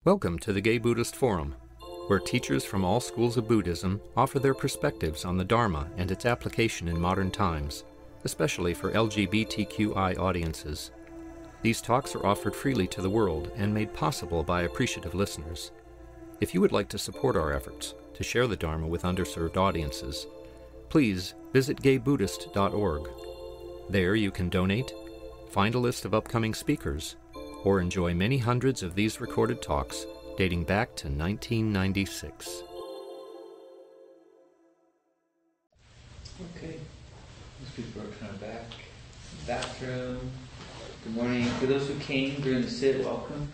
Welcome to the Gay Buddhist Forum, where teachers from all schools of Buddhism offer their perspectives on the Dharma and its application in modern times, especially for LGBTQI audiences. These talks are offered freely to the world and made possible by appreciative listeners. If you would like to support our efforts to share the Dharma with underserved audiences, please visit gaybuddhist.org. There you can donate, find a list of upcoming speakers, or enjoy many hundreds of these recorded talks dating back to 1996. Okay, most people are kind of back in the bathroom. Good morning. For those who came during the sit, welcome.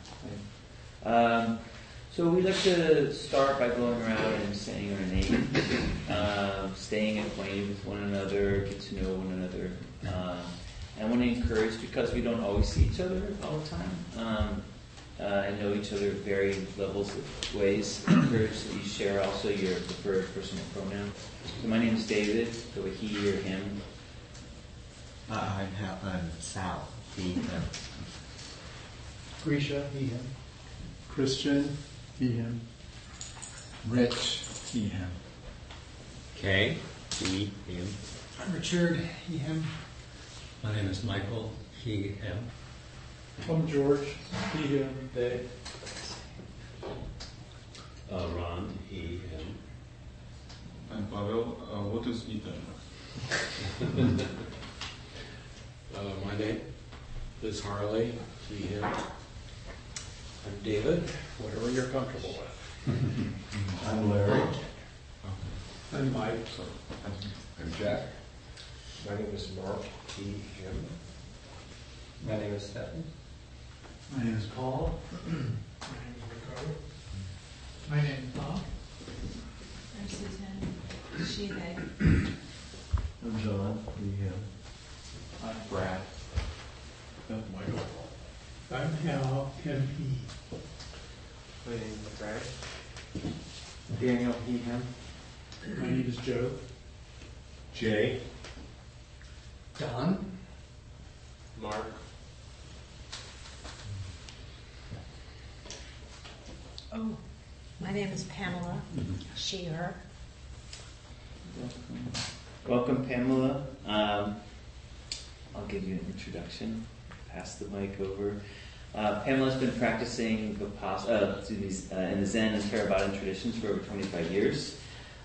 So we like to start by going around and saying our names, staying acquainted with one another, get to know one another. I want to encourage, because we don't always see each other all the time, and know each other at varying levels of ways, encourage that you share also your preferred personal pronoun. So my name is David, go with he or him. I'm Sal, he, him. Grisha, he, him. Christian, he, him. Rich, he, him. Kay, he, him. Richard, he, him. My name is Michael, he, him. I'm George, he, him, they. Ron, he, him. I'm Pavel. What is Ethan? My name is Harley, he, him. I'm David, whatever you're comfortable with. I'm Larry. I'm Mike. I'm Jack. My name is Mark, he, him. My name is Stephen. My name is Paul. My name is Ricardo. My name is Bob. I'm Suzanne, she, they. I'm John, he, him. I'm Brad. I'm Michael. I'm Hal, him, he. My name is Brad. Daniel, he, him. My name is Joe. Jay. Don. Mark. Oh, my name is Pamela, she, her. Welcome, Pamela. I'll give you an introduction. Pass the mic over. Pamela's been practicing in the Zen and Theravada traditions for over 25 years,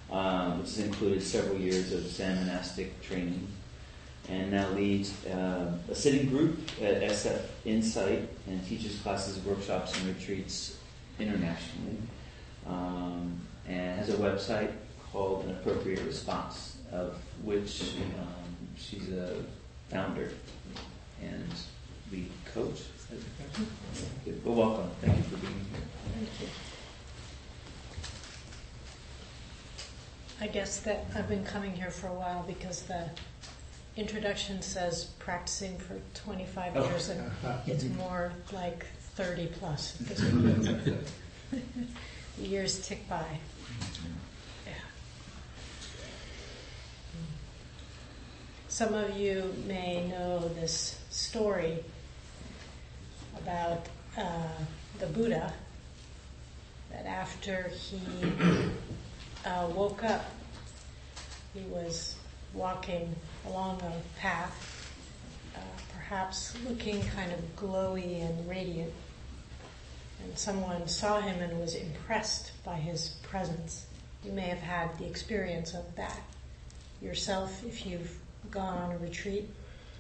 which has included several years of Zen monastic training, and now leads a sitting group at SF Insight and teaches classes, workshops, and retreats internationally, and has a website called An Appropriate Response, of which she's a founder and lead coach. Is that correct? Good. Well, welcome. Thank you for being here. Thank you. I guess that I've been coming here for a while because the introduction says practicing for 25 years, and it's more like 30 plus. The years tick by. Yeah. Some of you may know this story about the Buddha, that after he woke up, he was walking along a path, perhaps looking kind of glowy and radiant, and someone saw him and was impressed by his presence. You may have had the experience of that yourself if you've gone on a retreat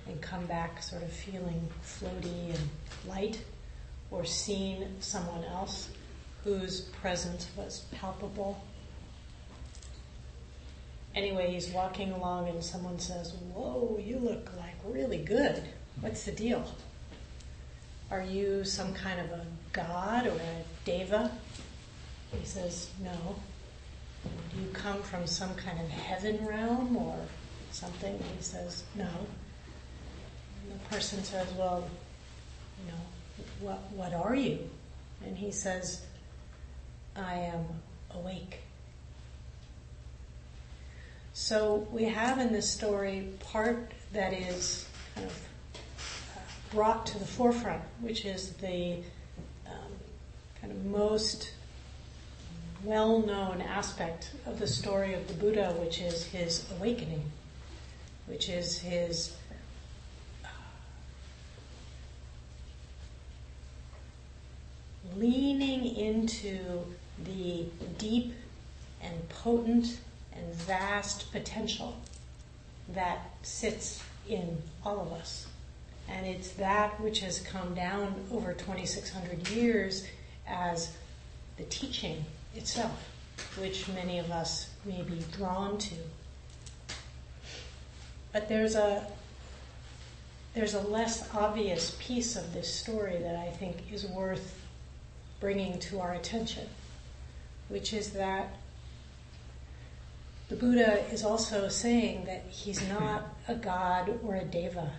and come back sort of feeling floaty and light, or seen someone else whose presence was palpable. Anyway, he's walking along and someone says, "Whoa, you look like really good. What's the deal? Are you some kind of a god or a deva?" He says, "No." "Do you come from some kind of heaven realm or something?" He says, "No." And the person says, "Well, what are you?" And he says, "I am awake." So we have in this story part that is kind of brought to the forefront, which is the kind of most well-known aspect of the story of the Buddha, which is his awakening, which is his leaning into the deep and potent and vast potential that sits in all of us. And it's that which has come down over 2,600 years as the teaching itself, which many of us may be drawn to. But there's a less obvious piece of this story that I think is worth bringing to our attention, which is that the Buddha is also saying that he's not a god or a deva.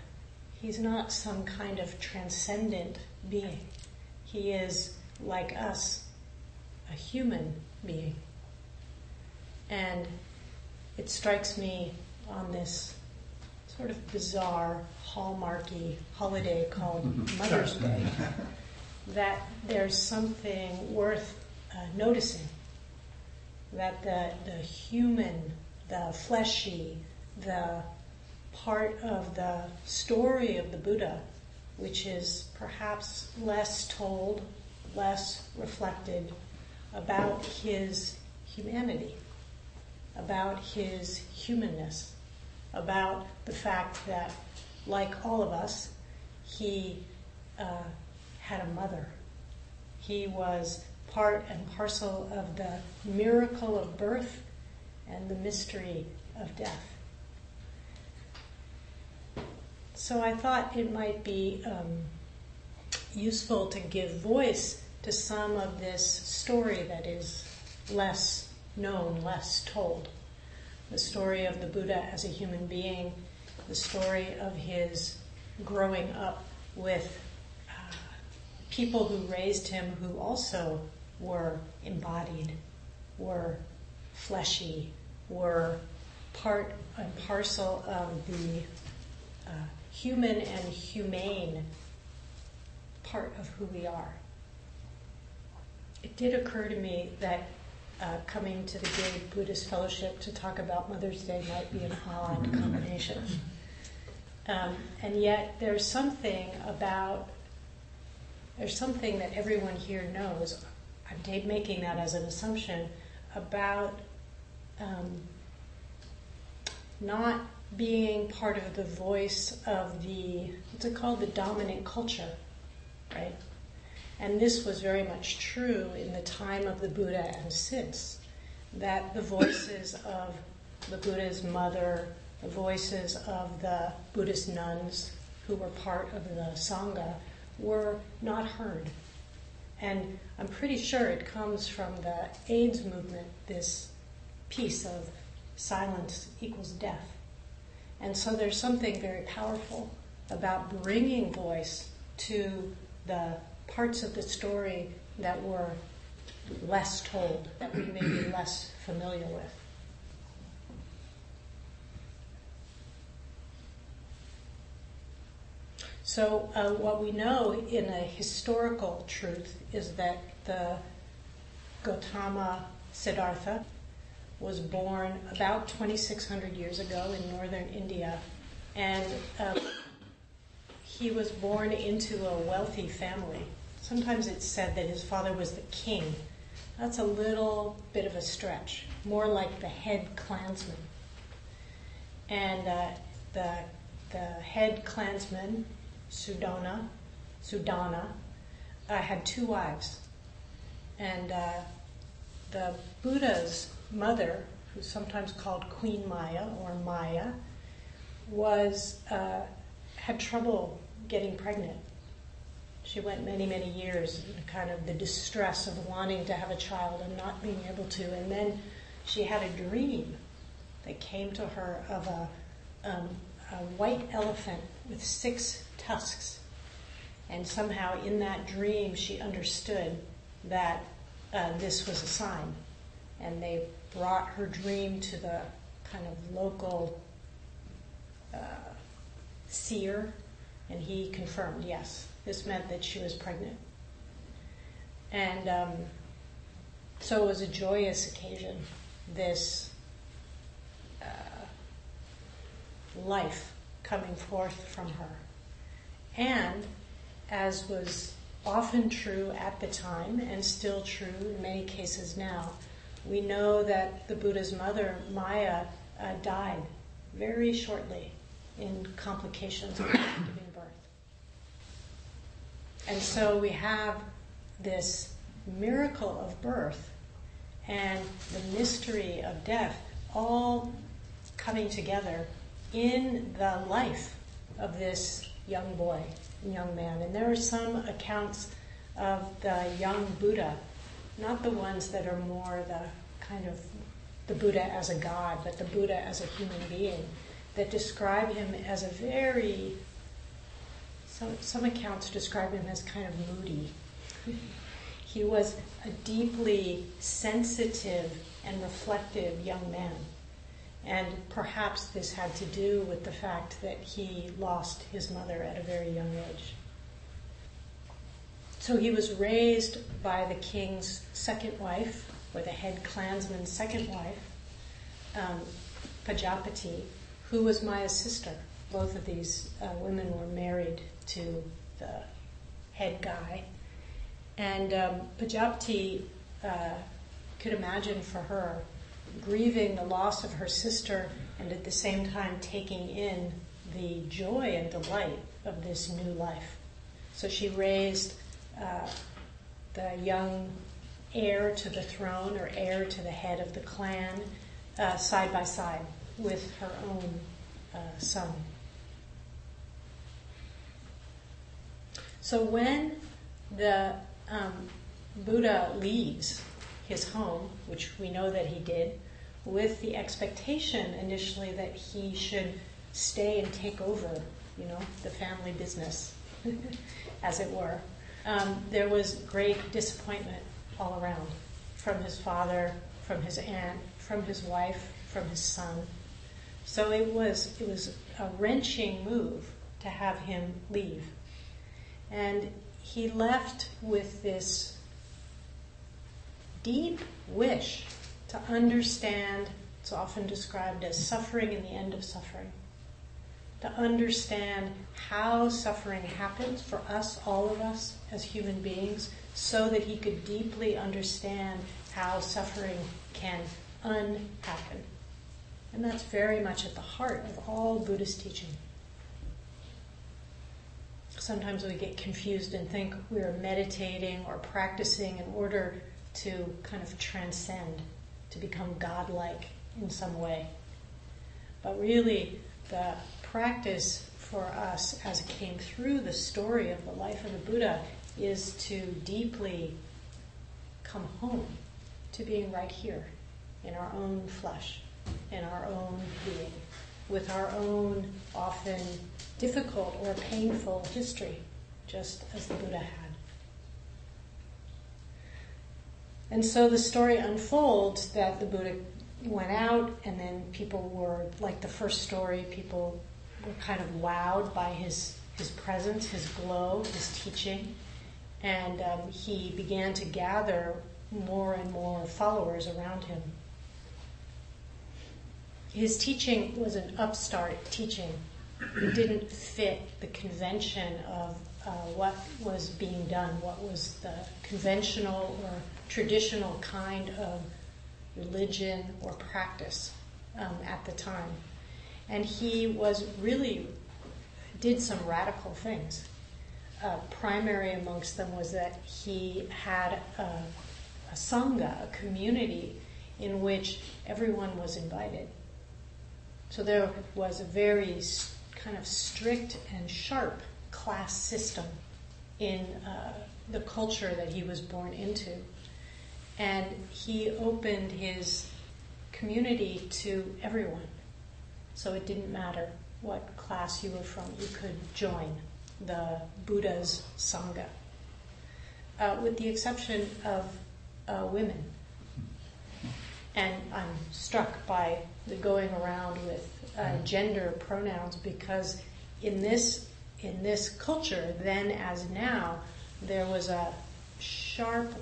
He's not some kind of transcendent being. He is, like us, a human being. And it strikes me on this sort of bizarre, hallmarky holiday called Mother's Day that there's something worth noticing. That the human, the fleshy, the part of the story of the Buddha, which is perhaps less told, less reflected about his humanity, about his humanness, about the fact that, like all of us, he had a mother. He was part and parcel of the miracle of birth and the mystery of death. So I thought it might be useful to give voice to some of this story that is less known, less told. The story of the Buddha as a human being, the story of his growing up with people who raised him who also were embodied, were fleshy, were part and parcel of the human and humane part of who we are. It did occur to me that coming to the Gay Buddhist Fellowship to talk about Mother's Day might be an odd combination. And yet there's something that everyone here knows, I'm making that as an assumption, about not being part of the voice of the, what's it called, the dominant culture, right? And this was very much true in the time of the Buddha and since, that the voices of the Buddha's mother, the voices of the Buddhist nuns who were part of the Sangha were not heard. And I'm pretty sure it comes from the AIDS movement, this piece of silence equals death. And so there's something very powerful about bringing voice to the parts of the story that were less told, that we may be less familiar with. So what we know in a historical truth is that the Gautama Siddhartha was born about 2,600 years ago in northern India, and he was born into a wealthy family. Sometimes it's said that his father was the king. That's a little bit of a stretch, more like the head clansman. And the head clansman, Sudana, had two wives. And the Buddha's mother, who's sometimes called Queen Maya or Maya, had trouble getting pregnant. She went many, many years in kind of the distress of wanting to have a child and not being able to. And then she had a dream that came to her of a white elephant with 6 tusks. And somehow in that dream she understood that this was a sign. And they brought her dream to the kind of local seer, and he confirmed, yes, this meant that she was pregnant. And so it was a joyous occasion, this life coming forth from her. And as was often true at the time, and still true in many cases now, we know that the Buddha's mother, Maya, died very shortly in complications of giving birth. And so we have this miracle of birth and the mystery of death all coming together in the life of this young boy, young man. And there are some accounts of the young Buddha, not the ones that are more the kind of the Buddha as a god, but the Buddha as a human being, that describe him as a very, some accounts describe him as kind of moody. He was a deeply sensitive and reflective young man. And perhaps this had to do with the fact that he lost his mother at a very young age. So he was raised by the king's second wife, or the head clansman's second wife, Pajapati, who was Maya's sister. Both of these women were married to the head guy. And Pajapati could imagine for her grieving the loss of her sister and at the same time taking in the joy and delight of this new life. So she raised the young heir to the throne, or heir to the head of the clan, side by side with her own son. So when the Buddha leaves his home, which we know that he did, with the expectation initially that he should stay and take over, the family business, as it were, there was great disappointment all around, from his father, from his aunt, from his wife, from his son. So it was a wrenching move to have him leave. And he left with this deep wish to understand, it's often described as suffering and the end of suffering, to understand how suffering happens for us, all of us, as human beings, so that he could deeply understand how suffering can unhappen. And that's very much at the heart of all Buddhist teaching. Sometimes we get confused and think we're meditating or practicing in order to kind of transcend, to become godlike in some way. But really, the practice for us, as it came through the story of the life of the Buddha, is to deeply come home to being right here, in our own flesh, in our own being, with our own often difficult or painful history, just as the Buddha had. And so the story unfolds that the Buddha went out, and then people were, like the first story, people were kind of wowed by his presence, his glow, his teaching, and he began to gather more and more followers around him. His teaching was an upstart teaching. It didn't fit the convention of what was being done, what was the conventional or traditional kind of religion or practice at the time. And he was really did some radical things. Primary amongst them was that he had a sangha, a community in which everyone was invited. So there was a very kind of strict and sharp class system in the culture that he was born into. And he opened his community to everyone. So it didn't matter what class you were from, you could join the Buddha's Sangha. With the exception of women. And I'm struck by the going around with gender pronouns, because in this culture, then as now, there was a sharp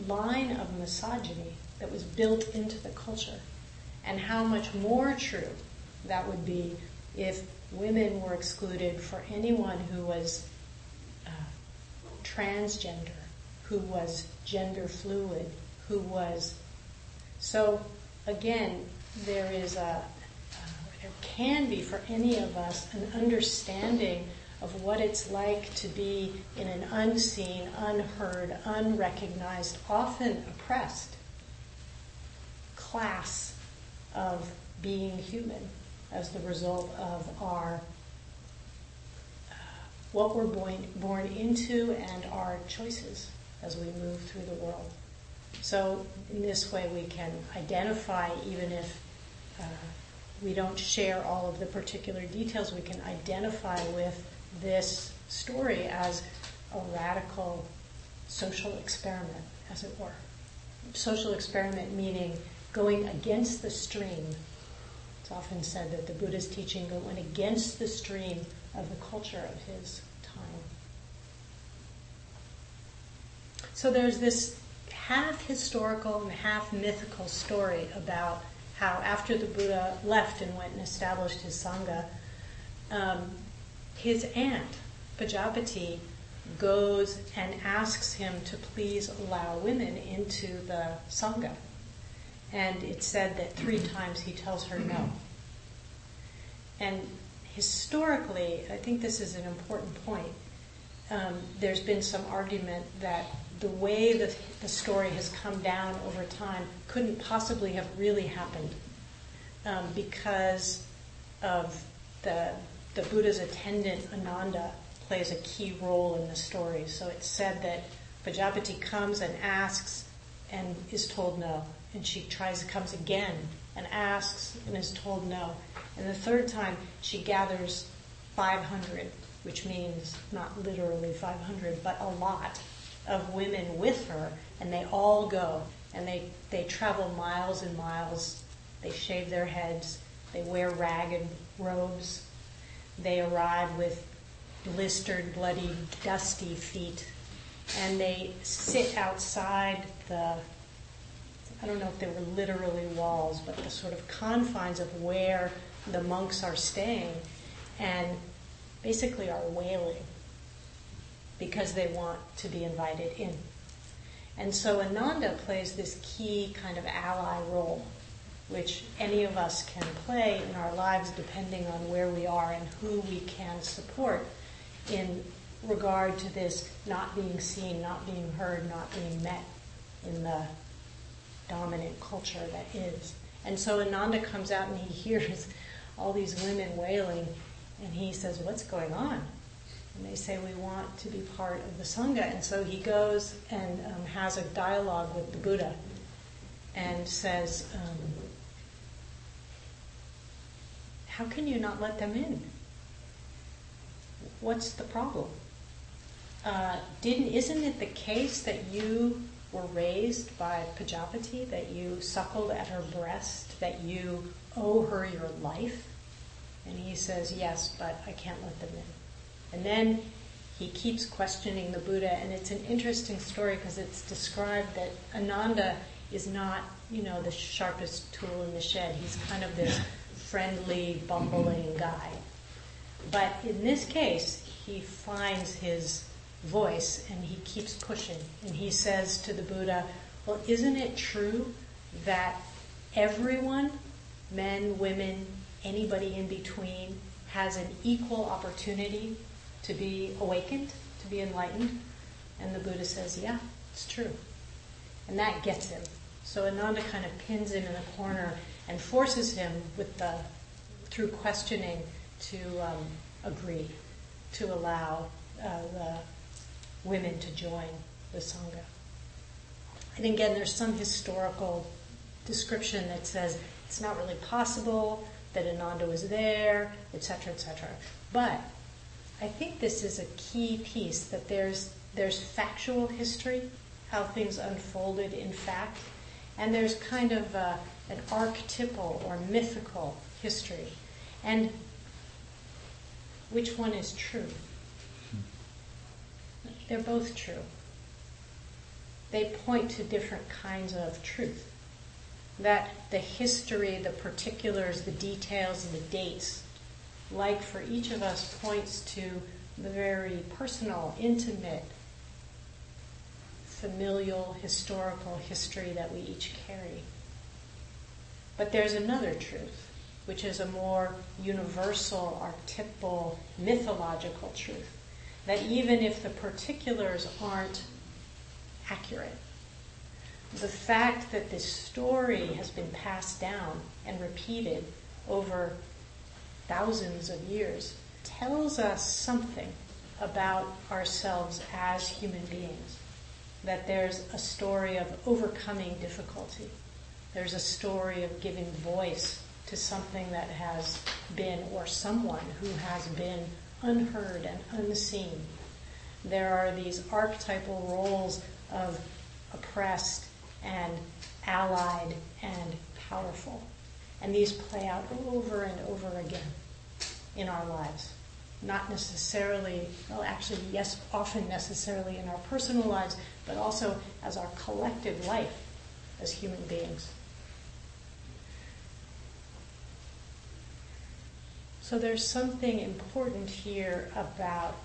line of misogyny that was built into the culture, and how much more true that would be if women were excluded for anyone who was transgender, who was gender fluid, who was... So, again, there can be for any of us an understanding of what it's like to be in an unseen, unheard, unrecognized, often oppressed class of being human as the result of our what we're born into and our choices as we move through the world. So in this way we can identify, even if we don't share all of the particular details, we can identify with this story as a radical social experiment, as it were. Social experiment meaning going against the stream. It's often said that the Buddha's teaching went against the stream of the culture of his time. So there's this half historical and half mythical story about how after the Buddha left and went and established his Sangha, his aunt, Pajapati, goes and asks him to please allow women into the Sangha. And it's said that 3 times he tells her no. And historically, I think this is an important point, there's been some argument that the way the story has come down over time couldn't possibly have really happened because of the Buddha's attendant, Ananda, plays a key role in the story. So it's said that Pajapati comes and asks and is told no. And she comes again and asks and is told no. And the 3rd time she gathers 500, which means not literally 500, but a lot of women with her, and they all go. And they travel miles and miles. They shave their heads. They wear ragged robes. They arrive with blistered, bloody, dusty feet. And they sit outside I don't know if they were literally walls, but the sort of confines of where the monks are staying, and basically are wailing because they want to be invited in. And so Ananda plays this key kind of ally role, which any of us can play in our lives depending on where we are and who we can support in regard to this not being seen, not being heard, not being met in the dominant culture that is. And so Ananda comes out and he hears all these women wailing, and he says, "What's going on?" And they say, "We want to be part of the Sangha." And so he goes and has a dialogue with the Buddha and says, how can you not let them in? What's the problem? Isn't it the case that you were raised by Pajapati, that you suckled at her breast, that you owe her your life? And he says, yes, but I can't let them in. And then he keeps questioning the Buddha, and it's an interesting story because it's described that Ananda is not, the sharpest tool in the shed. He's kind of this friendly, bumbling guy. But in this case, he finds his voice and he keeps pushing. And he says to the Buddha, well, isn't it true that everyone, men, women, anybody in between, has an equal opportunity to be awakened, to be enlightened? And the Buddha says, yeah, it's true. And that gets him. So Ananda kind of pins him in a corner and forces him through questioning to agree to allow the women to join the Sangha. And again, there's some historical description that says it's not really possible that Ananda was there, etc., etc. But I think this is a key piece, that there's factual history, how things unfolded in fact, and there's kind of an archetypal or mythical history. And which one is true? they're both true. They point to different kinds of truth. That the history, the particulars, the details, and the dates, like for each of us, points to the very personal, intimate, familial, historical history that we each carry. But there's another truth, which is a more universal, archetypal, mythological truth, that even if the particulars aren't accurate, the fact that this story has been passed down and repeated over thousands of years tells us something about ourselves as human beings. That there's a story of overcoming difficulty. There's a story of giving voice to something that has been, or someone who has been, unheard and unseen. There are these archetypal roles of oppressed and allied and powerful. And these play out over and over again in our lives. Not necessarily, well actually yes, often necessarily in our personal lives, but also as our collective life as human beings. So there's something important here about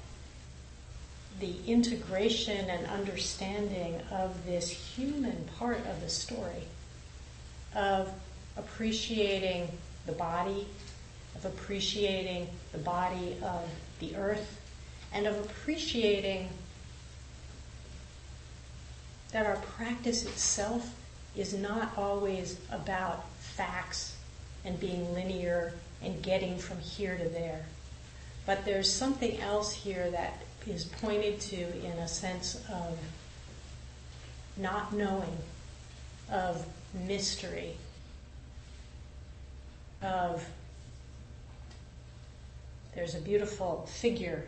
the integration and understanding of this human part of the story, of appreciating the body, of appreciating the body of the earth, and of appreciating that our practice itself is not always about facts and being linear and getting from here to there. But there's something else here that is pointed to in a sense of not knowing, of mystery, of there's a beautiful figure,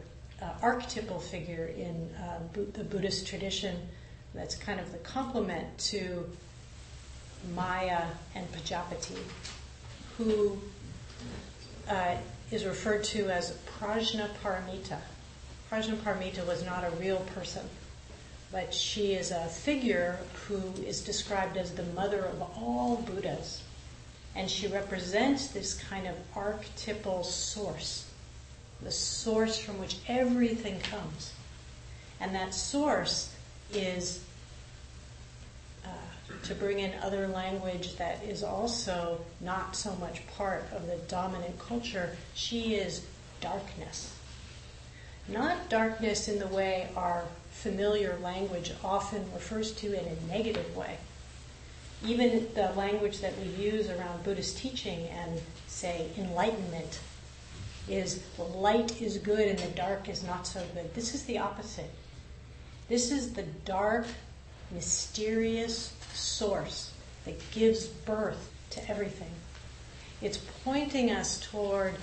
archetypal figure in the Buddhist tradition that's kind of the complement to Maya and Prajapati, who is referred to as Prajnaparamita. Prajnaparamita was not a real person, but she is a figure who is described as the mother of all Buddhas. And she represents this kind of archetypal source, the source from which everything comes. And that source is, to bring in other language that is also not so much part of the dominant culture, she is darkness. Not darkness in the way our familiar language often refers to in a negative way. Even the language that we use around Buddhist teaching and, say, enlightenment is the light is good and the dark is not so good. This is the opposite. This is the dark, mysterious source that gives birth to everything. It's pointing us toward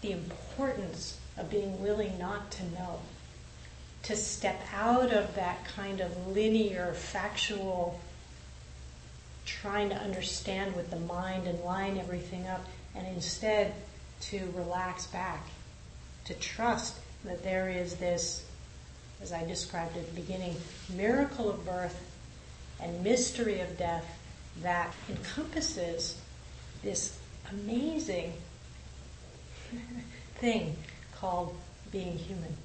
the importance of being willing not to know, to step out of that kind of linear, factual, trying to understand with the mind and line everything up, and instead to relax back, to trust that there is this, as I described at the beginning, miracle of birth and mystery of death that encompasses this amazing thing called being human.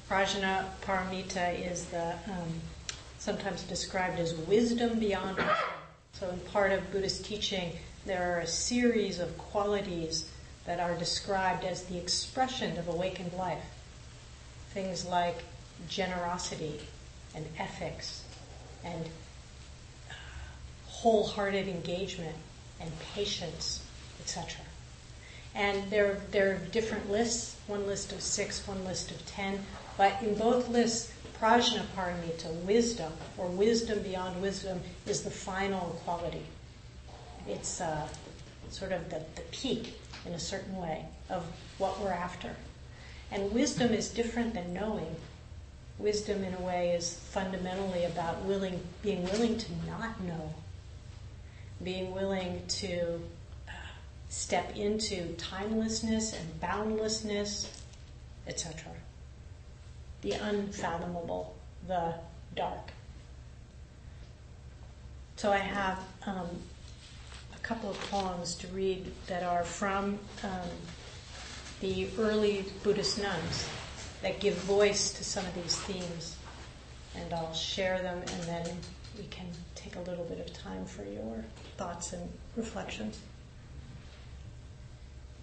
Prajnaparamita is sometimes described as wisdom beyond wisdom. So in part of Buddhist teaching, there are a series of qualities that are described as the expression of awakened life. Things like generosity and ethics and wholehearted engagement and patience, etc. And there are different lists, one list of 6, one list of 10, but in both lists, Prajnaparamita, wisdom, or wisdom beyond wisdom, is the final quality. It's sort of the peak, in a certain way, of what we're after. And wisdom is different than knowing. Wisdom, in a way, is fundamentally about being willing to not know, being willing to step into timelessness and boundlessness, etc. The unfathomable, the dark. So I have a couple of poems to read that are from the early Buddhist nuns that give voice to some of these themes. And I'll share them, and then we can take a little bit of time for your thoughts and reflections.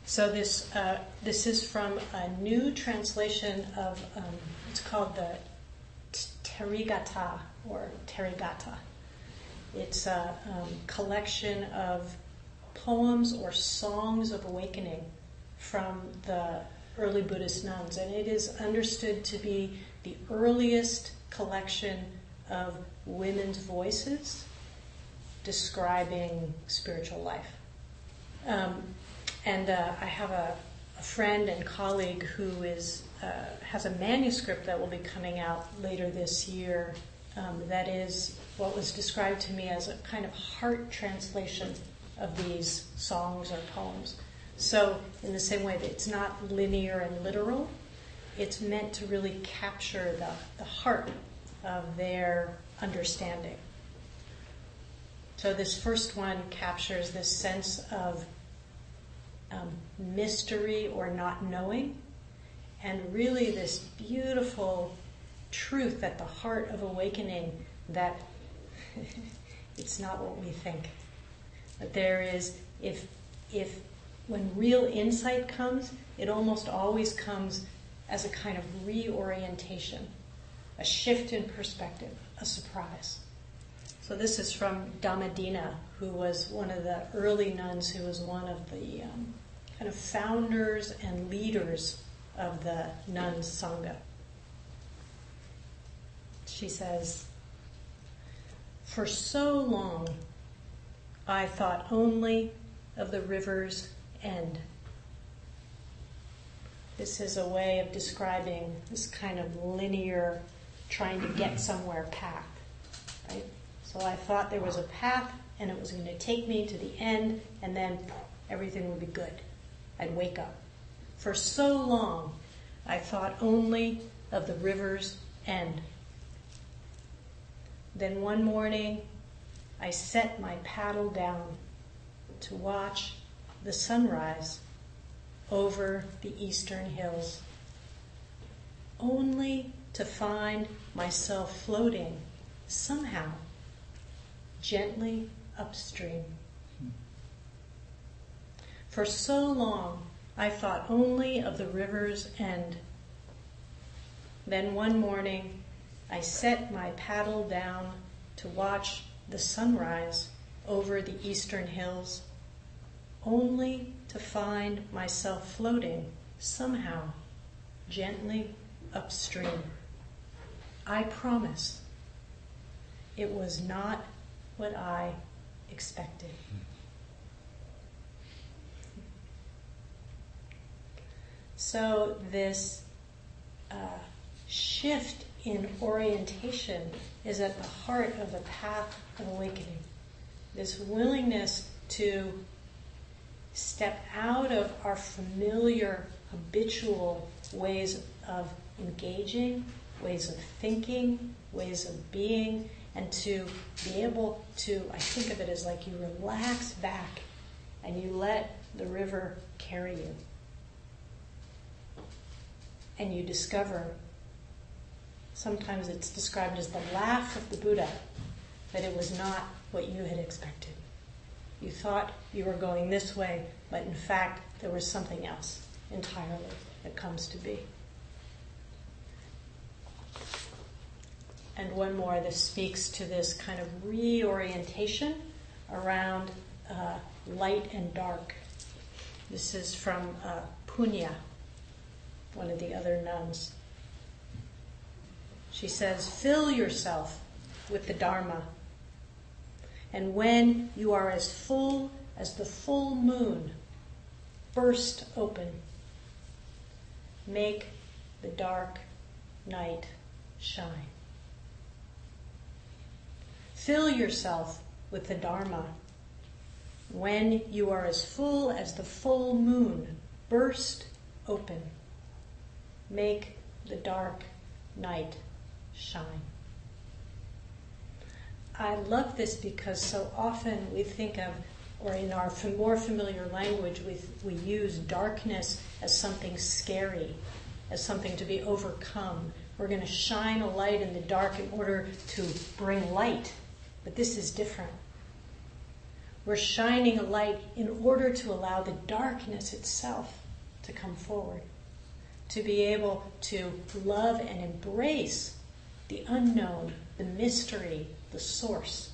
So this is from a new translation of, it's called the Therigatha, or Therigatha. It's a collection of poems or songs of awakening from the early Buddhist nuns, and it is understood to be the earliest collection of women's voices describing spiritual life. And I have a friend and colleague who has a manuscript that will be coming out later this year that is what was described to me as a kind of heart translation of these songs or poems. So in the same way that it's not linear and literal, it's meant to really capture the heart of their understanding. So this first one captures this sense of mystery or not knowing, and really this beautiful truth at the heart of awakening that it's not what we think. But there is, if when real insight comes, it almost always comes as a kind of reorientation, a shift in perspective, a surprise. So this is from Dhammadina, who was one of the early nuns, who was one of the kind of founders and leaders of the nun Sangha. She says, "For so long I thought only of the river's end." This is a way of describing this kind of linear, trying to get somewhere path, right? So I thought there was a path and it was going to take me to the end, and then everything would be good. I'd wake up. For so long I thought only of the river's end. Then one morning I set my paddle down to watch the sunrise over the eastern hills, only to find myself floating somehow gently upstream. For so long I thought only of the river's end. Then one morning I set my paddle down to watch the sunrise over the eastern hills, only to find myself floating somehow gently upstream. I promise it was not what I expected. So this shift in orientation is at the heart of the path of awakening. This willingness to step out of our familiar, habitual ways of engaging, ways of thinking, ways of being, and to be able to, I think of it as like you relax back and you let the river carry you. And you discover, sometimes it's described as the laugh of the Buddha, that it was not what you had expected. You thought you were going this way, but in fact there was something else entirely that comes to be. And one more, this speaks to this kind of reorientation around light and dark. This is from Punya, one of the other nuns. She says, "Fill yourself with the Dharma, and when you are as full as the full moon, burst open. Make the dark night shine." Fill yourself with the Dharma. when you are as full as the full moon, burst open. Make the dark night shine. I love this because so often we think of, or in our more familiar language, we use darkness as something scary, as something to be overcome. We're going to shine a light in the dark in order to bring light. But this is different. We're shining a light in order to allow the darkness itself to come forward, to be able to love and embrace the unknown, the mystery, the source.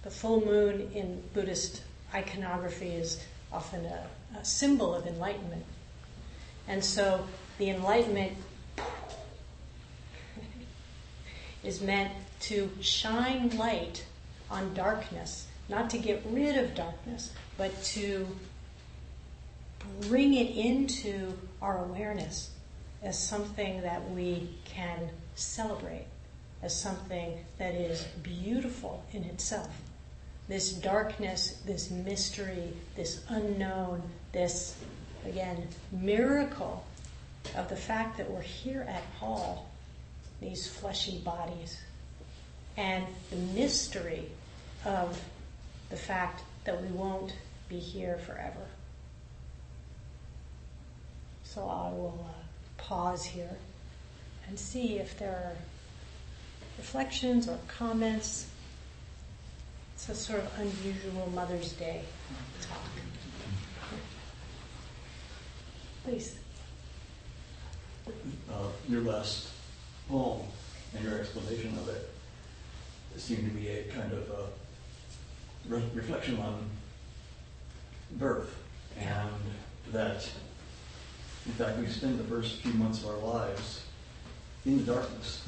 The full moon in Buddhist iconography is often a symbol of enlightenment. And so the enlightenment is meant to shine light on darkness, not to get rid of darkness, but to bring it into our awareness as something that we can celebrate, as something that is beautiful in itself. This darkness, this mystery, this unknown, this, again, miracle of the fact that we're here at all, these fleshy bodies, and the mystery of the fact that we won't be here forever. So I will pause here and see if there are reflections or comments. It's a sort of unusual Mother's Day talk. Please. Your last poem and your explanation of it seemed to be a kind of reflection on birth, and that, in fact, we spend the first few months of our lives in the darkness.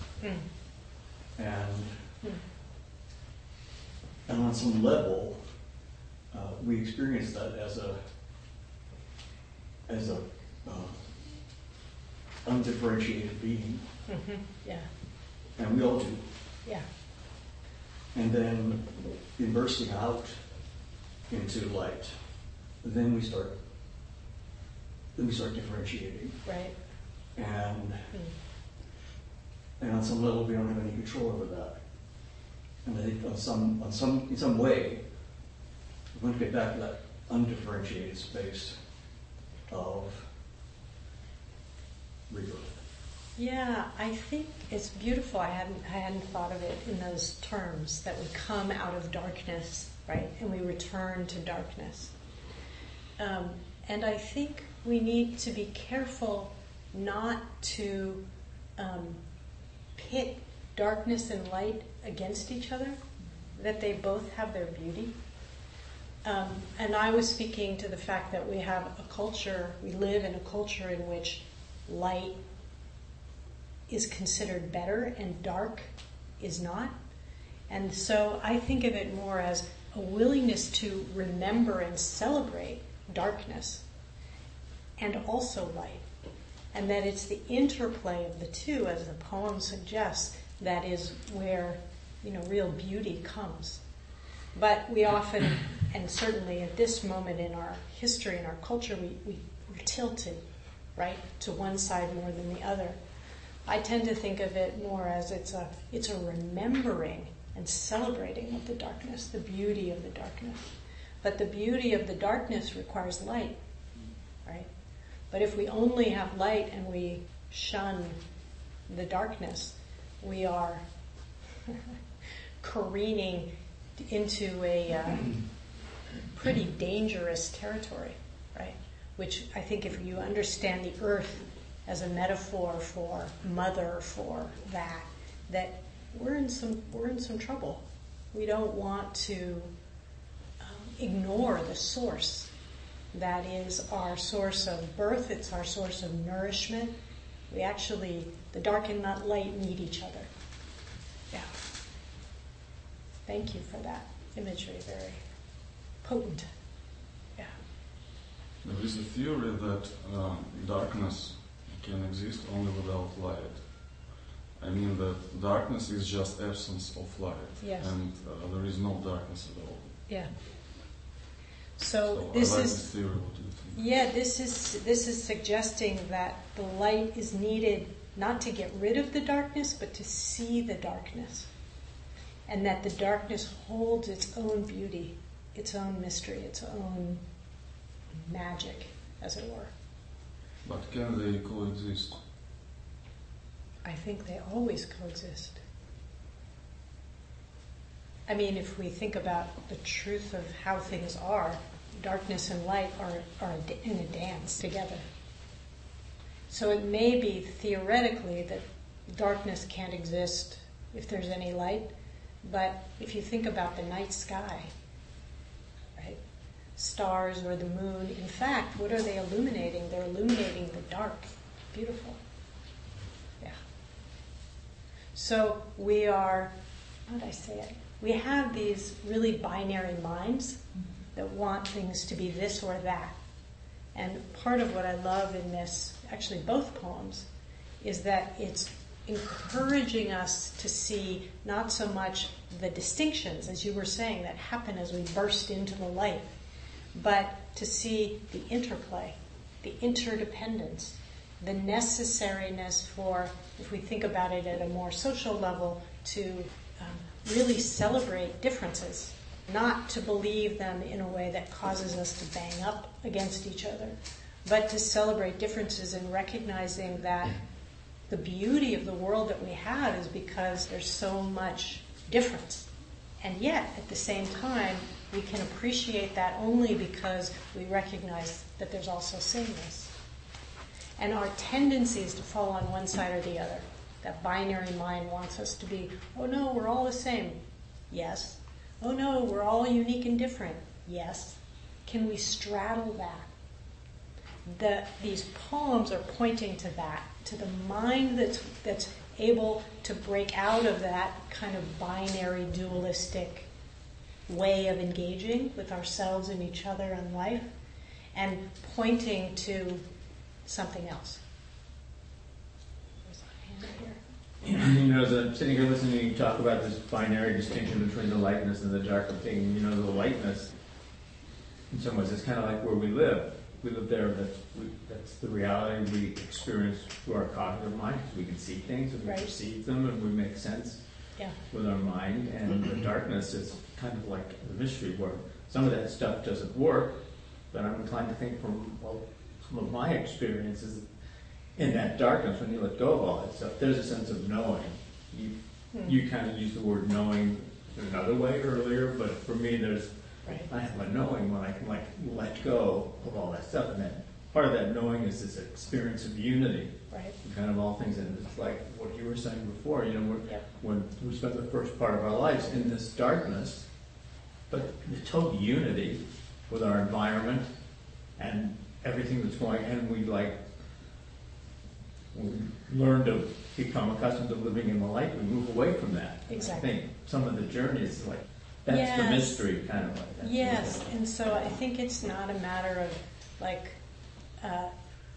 And on some level, we experience that as a undifferentiated being. Yeah. And we all do. Yeah. And then in bursting out into light, then we start differentiating. Right. And on some level we don't have any control over that. And I think in some way we're going to get back to that undifferentiated space of rebirth. Yeah, I think it's beautiful. I hadn't thought of it in those terms, that we come out of darkness, right, and we return to darkness. And I think we need to be careful not to pit darkness and light against each other, that they both have their beauty. And I was speaking to the fact that we have a culture, we live in a culture in which light is considered better and dark is not. And so I think of it more as a willingness to remember and celebrate darkness and also light. And that it's the interplay of the two, as the poem suggests, that is where, real beauty comes. But we often, and certainly at this moment in our history, in our culture, we're tilted, right, to one side more than the other. I tend to think of it more as it's a remembering and celebrating of the darkness, the beauty of the darkness. But the beauty of the darkness requires light, right? But if we only have light and we shun the darkness, we are careening into a pretty dangerous territory, right? Which I think if you understand the earth as a metaphor for mother, for that we're in some trouble. We don't want to ignore the source. That is our source of birth. It's our source of nourishment. We actually, the dark and not light, need each other. Yeah. Thank you for that imagery. Very potent. Yeah. There is a theory that darkness can exist only without light. I mean that darkness is just absence of light, yes. and there is no darkness at all. Yeah. So this I like is this theory. What do you think? yeah, this is suggesting that the light is needed not to get rid of the darkness, but to see the darkness, and that the darkness holds its own beauty, its own mystery, its own magic, as it were. But can they coexist? I think they always coexist. I mean, if we think about the truth of how things are, darkness and light are in a dance together. So it may be theoretically that darkness can't exist if there's any light, but if you think about the night sky, right? Stars or the moon, in fact, what are they illuminating? They're illuminating the dark. Beautiful. Yeah. So we are, how did I say it? We have these really binary minds that want things to be this or that. And part of what I love in this, actually both poems, is that it's encouraging us to see not so much the distinctions, as you were saying, that happen as we burst into the light, but to see the interplay, the interdependence, the necessariness for, if we think about it at a more social level, to really celebrate differences, not to believe them in a way that causes us to bang up against each other, but to celebrate differences and recognizing that the beauty of the world that we have is because there's so much difference. And yet, at the same time, we can appreciate that only because we recognize that there's also sameness. And our tendency is to fall on one side or the other. That binary mind wants us to be, oh no, we're all the same. Yes. Oh no, we're all unique and different. Yes. Can we straddle that? These poems are pointing to that, to the mind that's able to break out of that kind of binary, dualistic way of engaging with ourselves and each other and life, and pointing to something else. There's a hand here. You know, as I'm sitting here listening to you talk about this binary distinction between the lightness and the dark, I'm thinking, you know, the lightness, in some ways, it's kind of like where we live. We live there, that's the reality we experience through our cognitive mind, because we can see things and we perceive them and we make sense with our mind. And the darkness is kind of like the mystery, where some of that stuff doesn't work, but I'm inclined to think from, well, some of my experiences in that darkness, when you let go of all that stuff, there's a sense of knowing. You kind of used the word knowing another way earlier, but for me, I have a knowing when I can let go of all that stuff, and then part of that knowing is this experience of unity, kind of all things. And it's like what you were saying before, you know, when we spent the first part of our lives in this darkness, but the total unity with our environment and everything that's going, and we learn to become accustomed to living in the light. We move away from that. Exactly. I think some of the journey is like, that's the mystery, kind of like that. Yes, and so I think it's not a matter of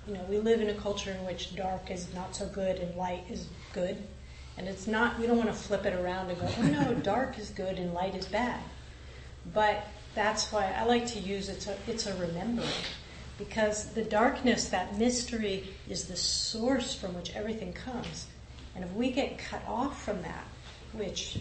you know, we live in a culture in which dark is not so good and light is good. And it's not, we don't want to flip it around and go, oh no, dark is good and light is bad. But that's why I like to use it's a remembering. Because the darkness, that mystery, is the source from which everything comes. And if we get cut off from that, which,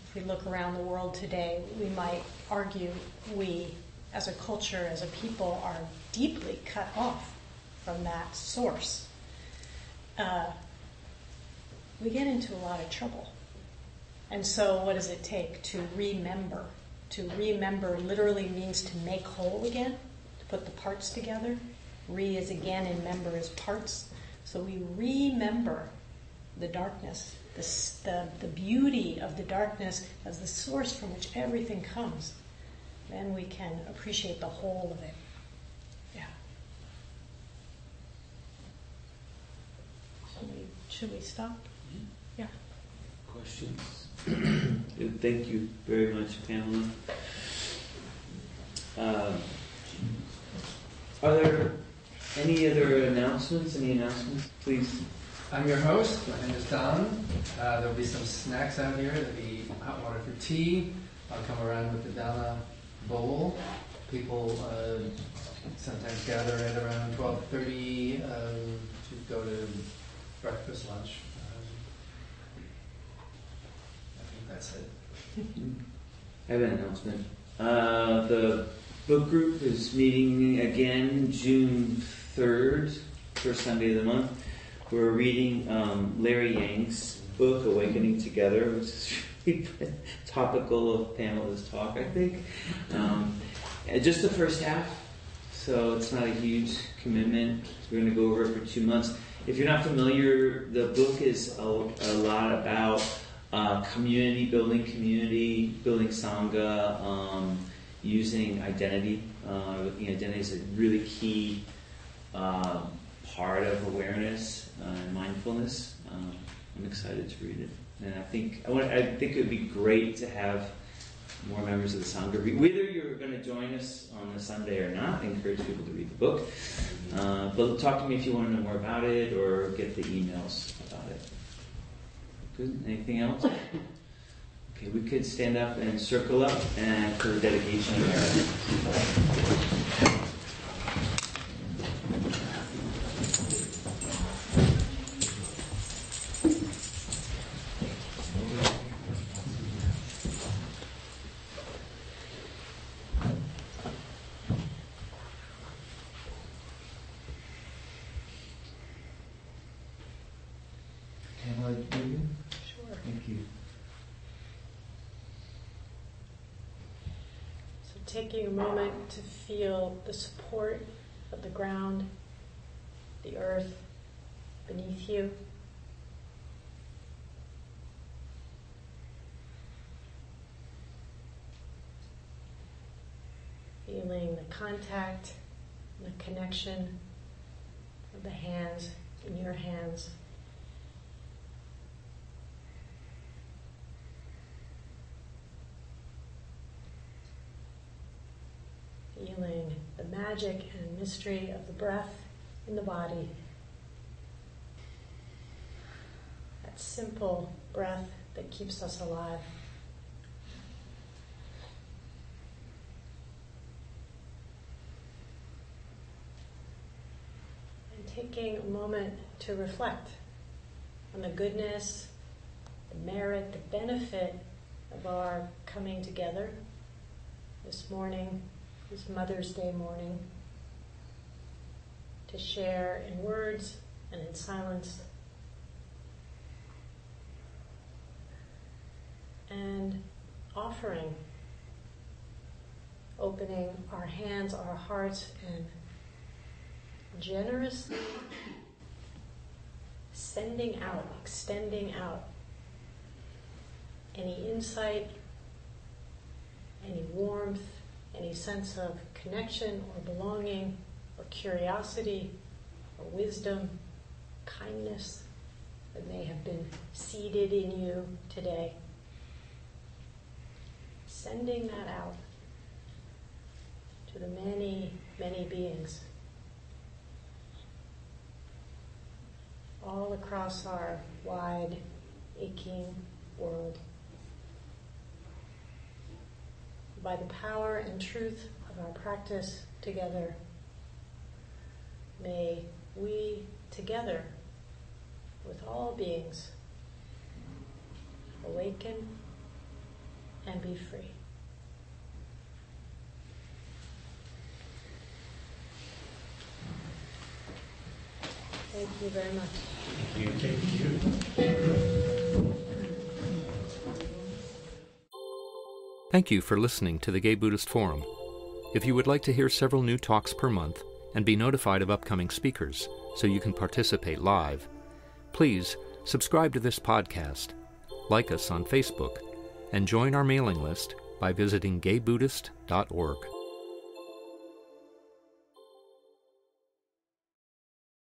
if we look around the world today, we might argue we, as a culture, as a people, are deeply cut off from that source. We get into a lot of trouble. And so what does it take to remember? To remember literally means to make whole again. Put the parts together. Re is again and member is parts. So we remember the darkness, the beauty of the darkness as the source from which everything comes. Then we can appreciate the whole of it. Yeah. Should we stop? Yeah. Questions? Thank you very much, Pamela. Are there any other announcements? Any announcements, please? I'm your host. My name is Don. There'll be some snacks out here. There'll be hot water for tea. I'll come around with the Dana bowl. People sometimes gather at around 12:30 to go to breakfast, lunch. I think that's it. I have an announcement. The book group is meeting again June 3rd, first Sunday of the month. We're reading Larry Yang's book, Awakening Together, which is really topical of Pamela's talk, I think. Just the first half, so it's not a huge commitment. We're going to go over it for 2 months. If you're not familiar, the book is a lot about community building sangha, using identity. Looking at identity is a really key part of awareness and mindfulness. I'm excited to read it, and I think it would be great to have more members of the Sangha read. Whether you're going to join us on the Sunday or not, I encourage people to read the book. But talk to me if you want to know more about it or get the emails about it. Good. Anything else? Okay, we could stand up and circle up and for the dedication of our. Taking a moment to feel the support of the ground, the earth beneath you. Feeling the contact and the connection of the hands in your hands. Feeling the magic and mystery of the breath in the body. That simple breath that keeps us alive. And taking a moment to reflect on the goodness, the merit, the benefit of our coming together this morning, this Mother's Day morning, to share in words and in silence, and offering, opening our hands, our hearts, and generously sending out, extending out any insight, any warmth, any sense of connection or belonging or curiosity or wisdom, kindness that may have been seeded in you today. Sending that out to the many, many beings all across our wide, aching world. By the power and truth of our practice together, may we together with all beings awaken and be free. Thank you very much. Thank you. Thank you for listening to the Gay Buddhist Forum. If you would like to hear several new talks per month and be notified of upcoming speakers so you can participate live, please subscribe to this podcast, like us on Facebook, and join our mailing list by visiting gaybuddhist.org.